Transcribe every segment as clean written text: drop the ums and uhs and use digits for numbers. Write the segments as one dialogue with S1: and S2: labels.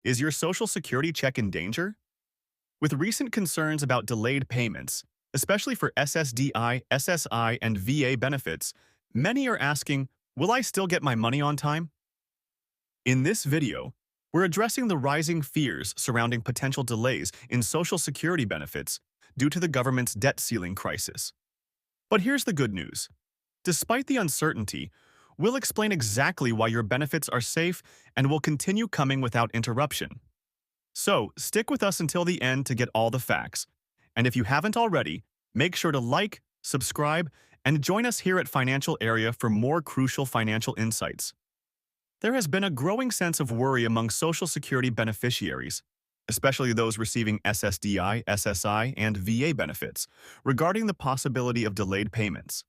S1: Is your Social Security check in danger? With recent concerns about delayed payments, especially for SSDI, SSI, and VA benefits, many are asking, will I still get my money on time? In this video, we're addressing the rising fears surrounding potential delays in Social Security benefits due to the government's debt ceiling crisis. But here's the good news. Despite the uncertainty, we'll explain exactly why your benefits are safe and will continue coming without interruption. So, stick with us until the end to get all the facts. And if you haven't already, make sure to like, subscribe, and join us here at Financial Area for more crucial financial insights. There has been a growing sense of worry among Social Security beneficiaries, especially those receiving SSDI, SSI, and VA benefits, regarding the possibility of delayed payments.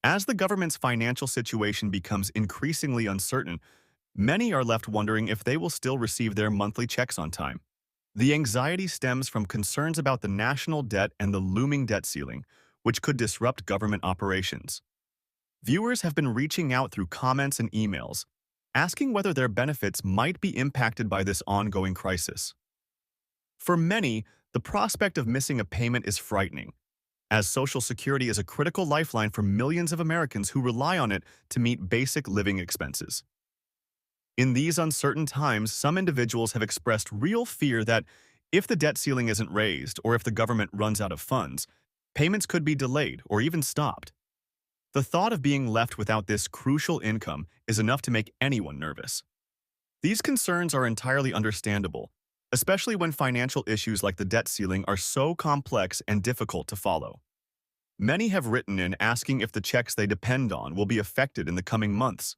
S1: As the government's financial situation becomes increasingly uncertain, many are left wondering if they will still receive their monthly checks on time. The anxiety stems from concerns about the national debt and the looming debt ceiling, which could disrupt government operations. Viewers have been reaching out through comments and emails, asking whether their benefits might be impacted by this ongoing crisis. For many, the prospect of missing a payment is frightening, as Social Security is a critical lifeline for millions of Americans who rely on it to meet basic living expenses. In these uncertain times, some individuals have expressed real fear that if the debt ceiling isn't raised or if the government runs out of funds, payments could be delayed or even stopped. The thought of being left without this crucial income is enough to make anyone nervous. These concerns are entirely understandable, especially when financial issues like the debt ceiling are so complex and difficult to follow. Many have written in asking if the checks they depend on will be affected in the coming months.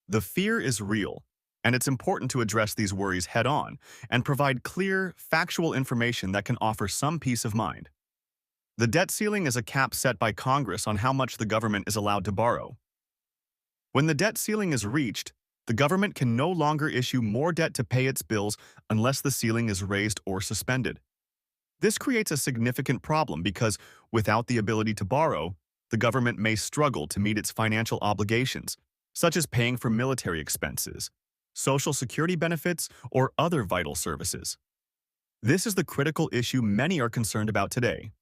S1: The fear is real, and it's important to address these worries head-on and provide clear, factual information that can offer some peace of mind. The debt ceiling is a cap set by Congress on how much the government is allowed to borrow. When the debt ceiling is reached, the government can no longer issue more debt to pay its bills unless the ceiling is raised or suspended. This creates a significant problem because, without the ability to borrow, the government may struggle to meet its financial obligations, such as paying for military expenses, Social Security benefits, or other vital services. This is the critical issue many are concerned about today.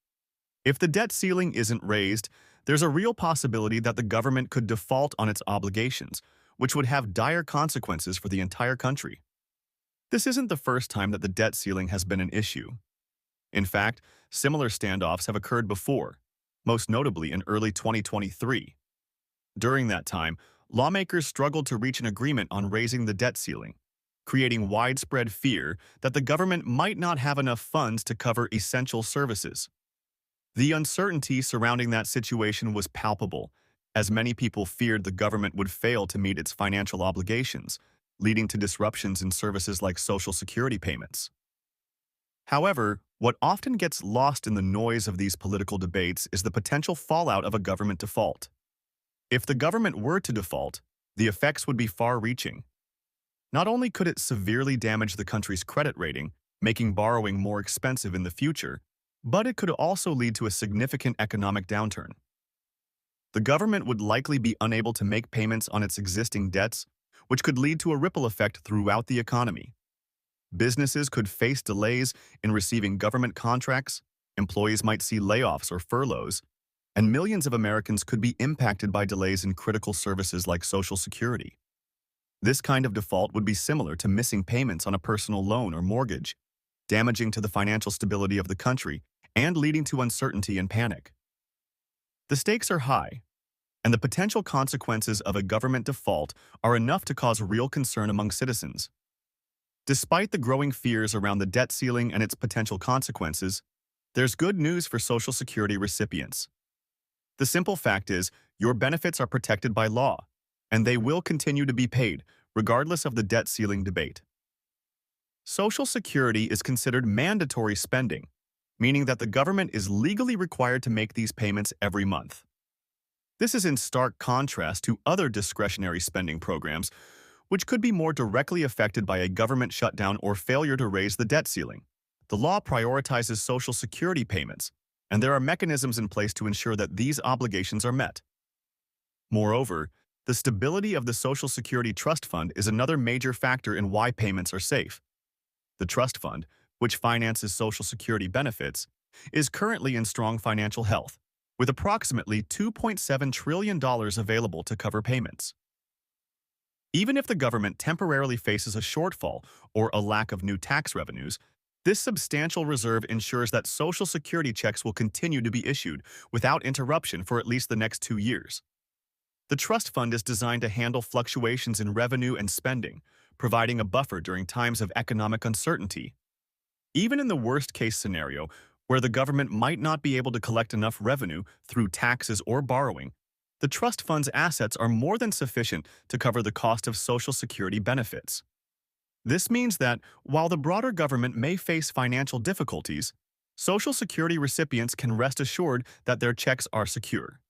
S1: If the debt ceiling isn't raised, there's a real possibility that the government could default on its obligations, which would have dire consequences for the entire country. This isn't the first time that the debt ceiling has been an issue. In fact, similar standoffs have occurred before, most notably in early 2023. During that time, lawmakers struggled to reach an agreement on raising the debt ceiling, creating widespread fear that the government might not have enough funds to cover essential services. The uncertainty surrounding that situation was palpable, as many people feared the government would fail to meet its financial obligations, leading to disruptions in services like Social Security payments. However, what often gets lost in the noise of these political debates is the potential fallout of a government default. If the government were to default, the effects would be far-reaching. Not only could it severely damage the country's credit rating, making borrowing more expensive in the future, but it could also lead to a significant economic downturn. The government would likely be unable to make payments on its existing debts, which could lead to a ripple effect throughout the economy. Businesses could face delays in receiving government contracts, employees might see layoffs or furloughs, and millions of Americans could be impacted by delays in critical services like Social Security. This kind of default would be similar to missing payments on a personal loan or mortgage, damaging to the financial stability of the country and leading to uncertainty and panic. The stakes are high, and the potential consequences of a government default are enough to cause real concern among citizens. Despite the growing fears around the debt ceiling and its potential consequences, there's good news for Social Security recipients. The simple fact is, your benefits are protected by law, and they will continue to be paid, regardless of the debt ceiling debate. Social Security is considered mandatory spending, meaning that the government is legally required to make these payments every month. This is in stark contrast to other discretionary spending programs, which could be more directly affected by a government shutdown or failure to raise the debt ceiling. The law prioritizes Social Security payments, and there are mechanisms in place to ensure that these obligations are met. Moreover, The stability of the Social Security Trust Fund is another major factor in why payments are safe. The trust fund, which finances Social Security benefits, is currently in strong financial health, with approximately $2.7 trillion available to cover payments. Even if the government temporarily faces a shortfall or a lack of new tax revenues, this substantial reserve ensures that Social Security checks will continue to be issued without interruption for at least the next 2 years. The trust fund is designed to handle fluctuations in revenue and spending, providing a buffer during times of economic uncertainty. Even in the worst-case scenario, where the government might not be able to collect enough revenue through taxes or borrowing, the trust fund's assets are more than sufficient to cover the cost of Social Security benefits. This means that, while the broader government may face financial difficulties, Social Security recipients can rest assured that their checks are secure.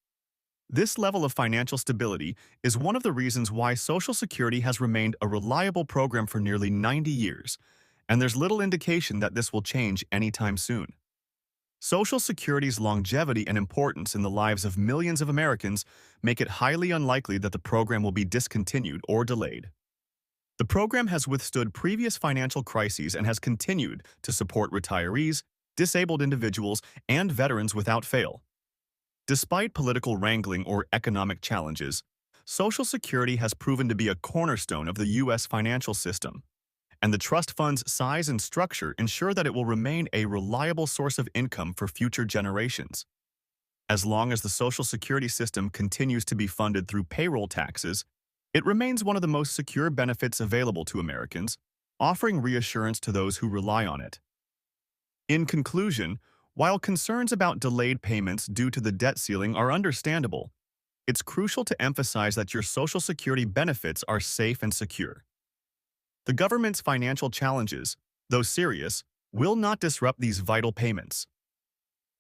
S1: This level of financial stability is one of the reasons why Social Security has remained a reliable program for nearly 90 years, and there's little indication that this will change anytime soon. Social Security's longevity and importance in the lives of millions of Americans make it highly unlikely that the program will be discontinued or delayed. The program has withstood previous financial crises and has continued to support retirees, disabled individuals, and veterans without fail. Despite political wrangling or economic challenges, Social Security has proven to be a cornerstone of the U.S. financial system, and the trust fund's size and structure ensure that it will remain a reliable source of income for future generations. As long as the Social Security system continues to be funded through payroll taxes, it remains one of the most secure benefits available to Americans, offering reassurance to those who rely on it. In conclusion, while concerns about delayed payments due to the debt ceiling are understandable, it's crucial to emphasize that your Social Security benefits are safe and secure. The government's financial challenges, though serious, will not disrupt these vital payments.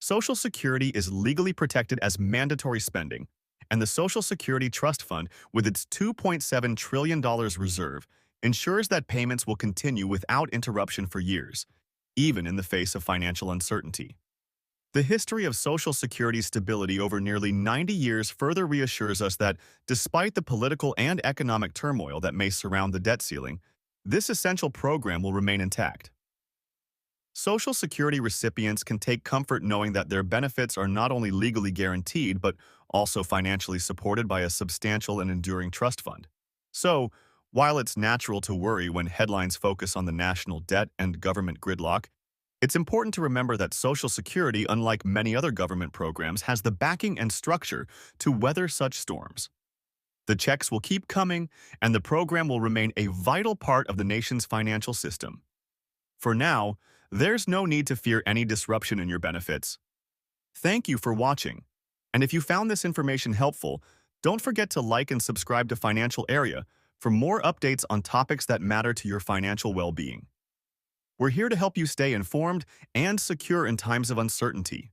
S1: Social Security is legally protected as mandatory spending, and the Social Security Trust Fund, with its $2.7 trillion reserve, ensures that payments will continue without interruption for years, even in the face of financial uncertainty. The history of Social Security's stability over nearly 90 years further reassures us that, despite the political and economic turmoil that may surround the debt ceiling, this essential program will remain intact. Social Security recipients can take comfort knowing that their benefits are not only legally guaranteed but also financially supported by a substantial and enduring trust fund. So, while it's natural to worry when headlines focus on the national debt and government gridlock, it's important to remember that Social Security, unlike many other government programs, has the backing and structure to weather such storms. The checks will keep coming, and the program will remain a vital part of the nation's financial system. For now, there's no need to fear any disruption in your benefits. Thank you for watching. And if you found this information helpful, don't forget to like and subscribe to Financial Area for more updates on topics that matter to your financial well-being. We're here to help you stay informed and secure in times of uncertainty.